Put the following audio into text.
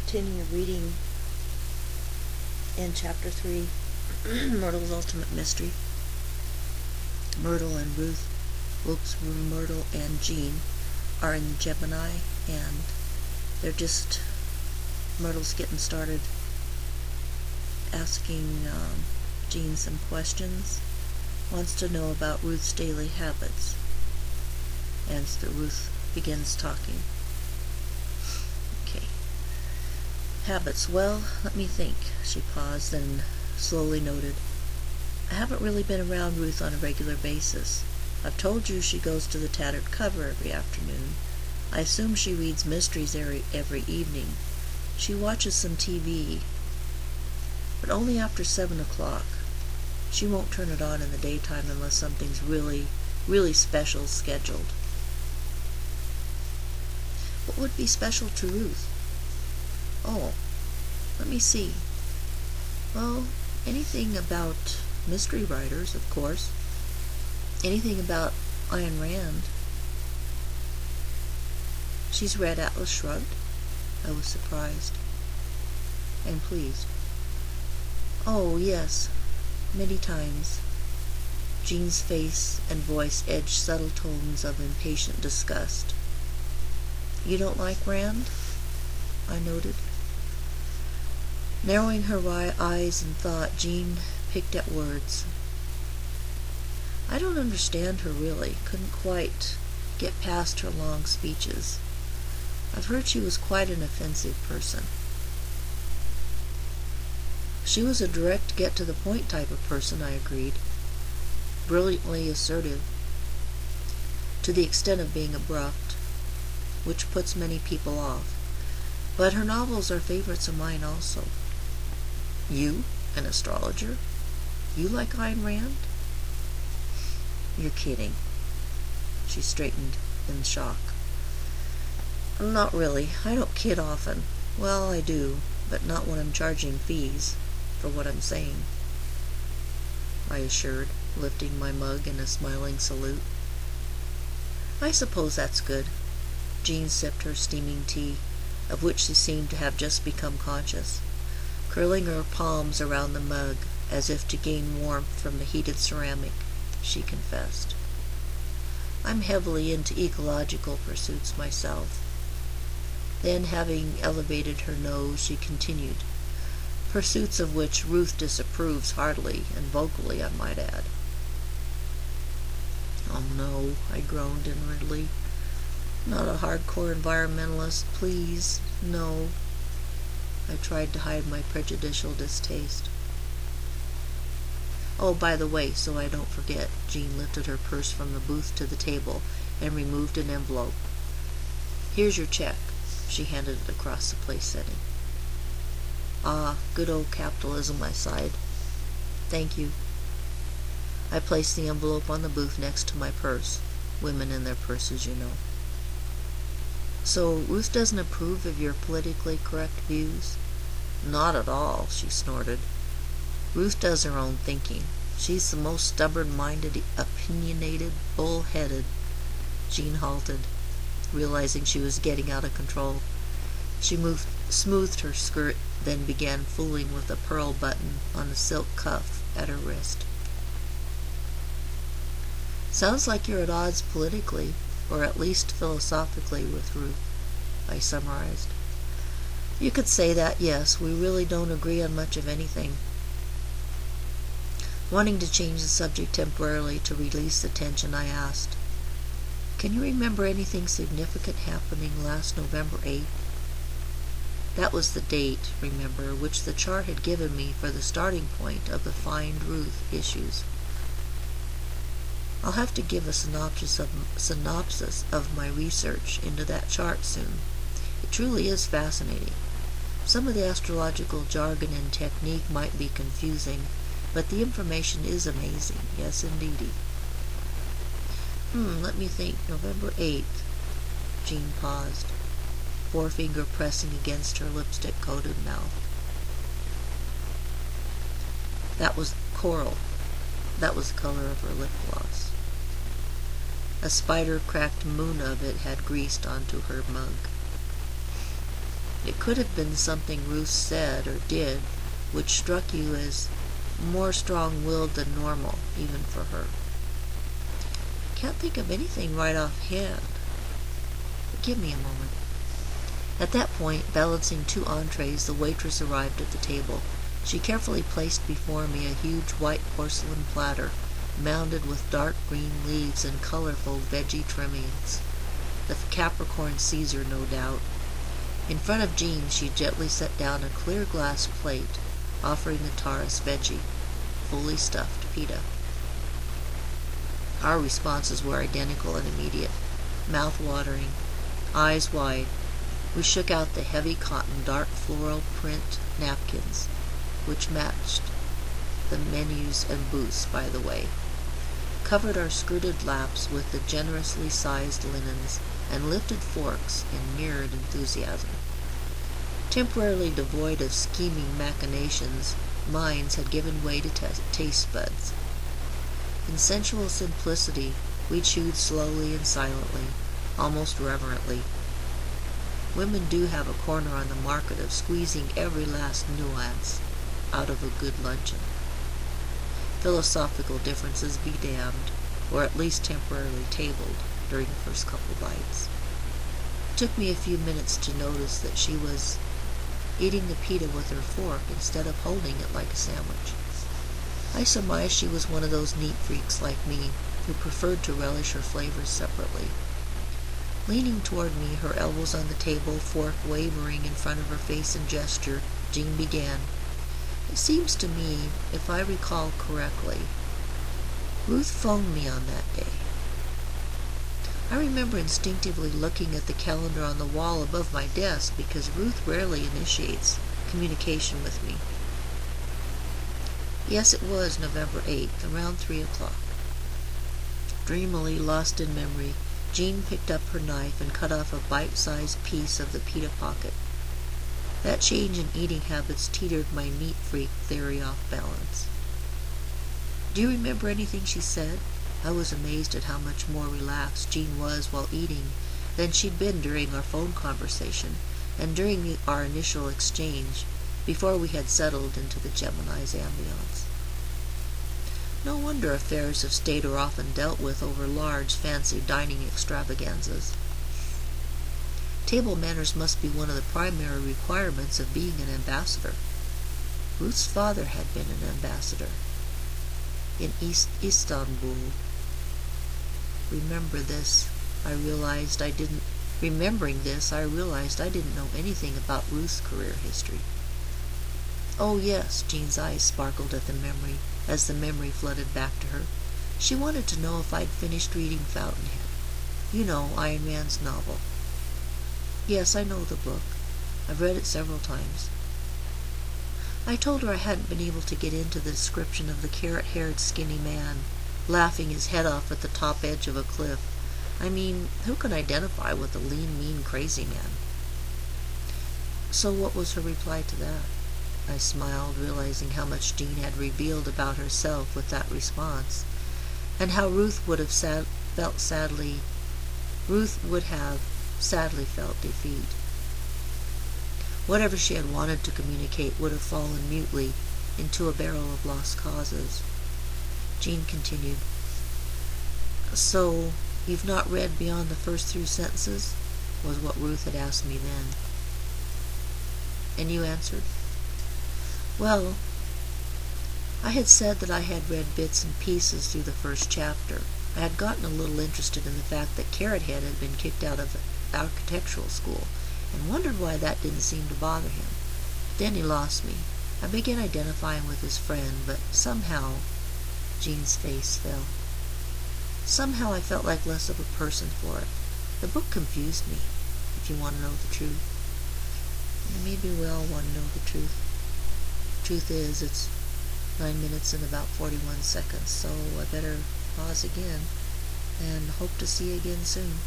continue reading in Chapter 3, Myrtle's Ultimate Mystery. Myrtle and Myrtle and Jean are in Gemini, and Myrtle's getting started asking Jean some questions, wants to know about Ruth's daily habits, and so Ruth begins talking. Okay. Habits. Well, let me think. She paused, then slowly noted. I haven't really been around Ruth on a regular basis. I've told you she goes to the Tattered Cover every afternoon. I assume she reads mysteries every evening. She watches some TV, but only after 7 o'clock. She won't turn it on in the daytime unless something's really, really special scheduled. What would be special to Ruth? Oh, let me see. Well, anything about mystery writers, of course. Anything about Ayn Rand. She's read Atlas Shrugged? I was surprised and pleased. Oh, yes, many times. Jean's face and voice edged subtle tones of impatient disgust. You don't like Rand? I noted. Narrowing her eyes in thought, Jean picked at words. I don't understand her, really. Couldn't quite get past her long speeches. I've heard she was quite an offensive person. She was a direct, get-to-the-point type of person, I agreed. Brilliantly assertive, to the extent of being abrupt, which puts many people off. But her novels are favorites of mine also. You, an astrologer? You like Ayn Rand? You're kidding. She straightened in shock. Not really. I don't kid often. Well, I do, but not when I'm charging fees for what I'm saying, I assured, lifting my mug in a smiling salute. I suppose that's good. Jean sipped her steaming tea, of which she seemed to have just become conscious, curling her palms around the mug as if to gain warmth from the heated ceramic. She confessed. I'm heavily into ecological pursuits myself. Then, having elevated her nose, she continued, pursuits of which Ruth disapproves heartily and vocally, I might add. Oh no, I groaned inwardly. Not a hardcore environmentalist, please, no. I tried to hide my prejudicial distaste. Oh, by the way, so I don't forget, Jean lifted her purse from the booth to the table and removed an envelope. Here's your check. She handed it across the place setting. Ah, good old capitalism, I sighed. Thank you. I placed the envelope on the booth next to my purse. Women and their purses, you know. So, Ruth doesn't approve of your politically correct views? Not at all, she snorted. Ruth does her own thinking. She's the most stubborn-minded, opinionated, bull-headed. Jean halted, realizing she was getting out of control. She smoothed her skirt, then began fooling with a pearl button on the silk cuff at her wrist. Sounds like you're at odds politically, or at least philosophically, with Ruth, I summarized. You could say that, yes. We really don't agree on much of anything. Wanting to change the subject temporarily to release the tension, I asked, can you remember anything significant happening last November 8th? That was the date, remember, which the chart had given me for the starting point of the Find Ruth issues. I'll have to give a synopsis of my research into that chart soon. It truly is fascinating. Some of the astrological jargon and technique might be confusing, but the information is amazing, yes indeedy. Let me think. November 8th. Jean paused, forefinger pressing against her lipstick-coated mouth. That was coral. That was the color of her lip gloss. A spider-cracked moon of it had greased onto her mug. It could have been something Ruth said or did which struck you as more strong-willed than normal, even for her. Can't think of anything right offhand. But give me a moment. At that point, balancing 2 entrees, the waitress arrived at the table. She carefully placed before me a huge white porcelain platter, mounded with dark green leaves and colorful veggie trimmings. The Capricorn Caesar, no doubt. In front of Jean, she gently set down a clear glass plate, offering the Taurus veggie, fully stuffed pita. Our responses were identical and immediate, mouth-watering, eyes wide. We shook out the heavy cotton, dark floral print napkins, which matched the menus and booths, by the way, covered our skirted laps with the generously sized linens, and lifted forks in mirrored enthusiasm. Temporarily devoid of scheming machinations, minds had given way to taste buds. In sensual simplicity, we chewed slowly and silently, almost reverently. Women do have a corner on the market of squeezing every last nuance out of a good luncheon. Philosophical differences be damned, or at least temporarily tabled during the first couple bites. It took me a few minutes to notice that she was eating the pita with her fork instead of holding it like a sandwich. I surmised she was one of those neat freaks like me, who preferred to relish her flavors separately. Leaning toward me, her elbows on the table, fork wavering in front of her face in gesture, Jean began. It seems to me, if I recall correctly, Ruth phoned me on that day. I remember instinctively looking at the calendar on the wall above my desk because Ruth rarely initiates communication with me. Yes, it was November 8th, around 3 o'clock. Dreamily lost in memory, Jean picked up her knife and cut off a bite-sized piece of the pita pocket. That change in eating habits teetered my neat freak theory off balance. Do you remember anything she said? I was amazed at how much more relaxed Jean was while eating than she'd been during our phone conversation and during our initial exchange, before we had settled into the Gemini's ambiance. No wonder affairs of state are often dealt with over large, fancy dining extravaganzas. Table manners must be one of the primary requirements of being an ambassador. Ruth's father had been an ambassador in Istanbul. Remembering this, I realized I didn't know anything about Ruth's career history. Oh yes, Jean's eyes sparkled at the memory, as the memory flooded back to her. She wanted to know if I'd finished reading Fountainhead. You know, Ayn Rand's novel. Yes, I know the book. I've read it several times. I told her I hadn't been able to get into the description of the carrot-haired skinny man, laughing his head off at the top edge of a cliff. I mean, who can identify with a lean, mean, crazy man? So what was her reply to that? I smiled, realizing how much Jean had revealed about herself with that response, and how Ruth would have sadly felt defeat. Whatever she had wanted to communicate would have fallen mutely into a barrel of lost causes. Jean continued. So, you've not read beyond the first 3 sentences? Was what Ruth had asked me then. And you answered? Well, I had said that I had read bits and pieces through the first chapter. I had gotten a little interested in the fact that Carrot Head had been kicked out of the architectural school, and wondered why that didn't seem to bother him. Then he lost me. I began identifying with his friend, but somehow Jean's face fell. Somehow I felt like less of a person for it. The book confused me, if you want to know the truth. And maybe we all want to know the truth. Truth is, it's 9 minutes and about 41 seconds, so I better pause again, and hope to see you again soon.